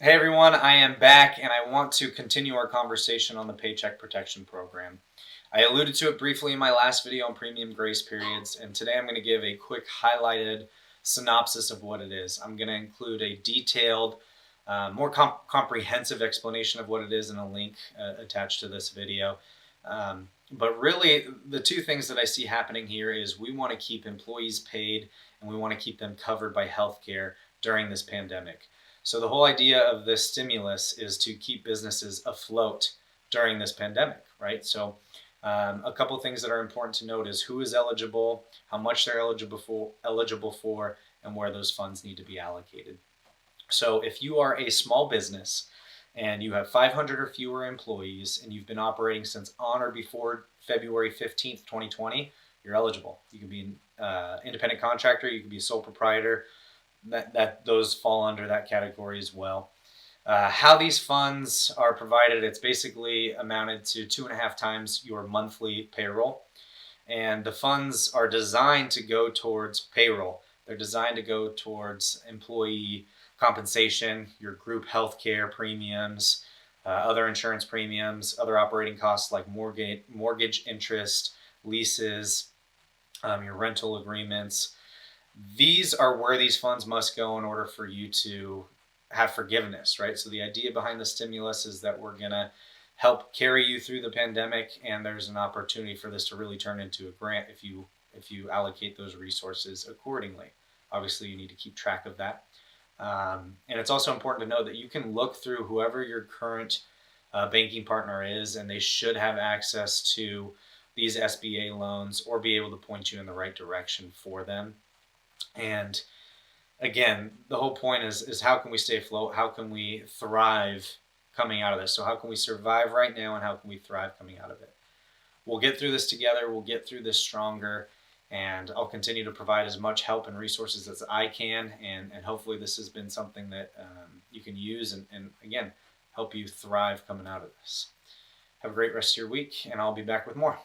Hey everyone, I am back and I want to continue our conversation on the Paycheck Protection Program. I alluded to it briefly in my last video on premium grace periods, and today I'm going to give a quick highlighted synopsis of what it is. I'm going to include a detailed, more comprehensive explanation of what it is in a link attached to this video. But really, the two things that I see happening here is we want to keep employees paid and we want to keep them covered by healthcare during this pandemic. So the whole idea of this stimulus is to keep businesses afloat during this pandemic, right? So a couple of things that are important to note is who is eligible, how much they're eligible for, and where those funds need to be allocated. So if you are a small business and you have 500 or fewer employees and you've been operating since on or before February 15th, 2020, you're eligible. You can be an independent contractor, you can be a sole proprietor, that those fall under that category as well. How these funds are provided, it's basically amounted to 2.5 times your monthly payroll. And the funds are designed to go towards payroll. They're designed to go towards employee compensation, your group health care premiums, other insurance premiums, other operating costs like mortgage interest, leases, your rental agreements. These are where these funds must go in order for you to have forgiveness, right? So the idea behind the stimulus is that we're going to help carry you through the pandemic, and there's an opportunity for this to really turn into a grant if you allocate those resources accordingly. Obviously, you need to keep track of that. And it's also important to know that you can look through whoever your current banking partner is, and they should have access to these SBA loans or be able to point you in the right direction for them. And again, the whole point is how can we stay afloat? How can we thrive coming out of this? So how can we survive right now and how can we thrive coming out of it? We'll get through this together. We'll get through this stronger. And I'll continue to provide as much help and resources as I can. And hopefully this has been something that you can use and again, help you thrive coming out of this. Have a great rest of your week, and I'll be back with more.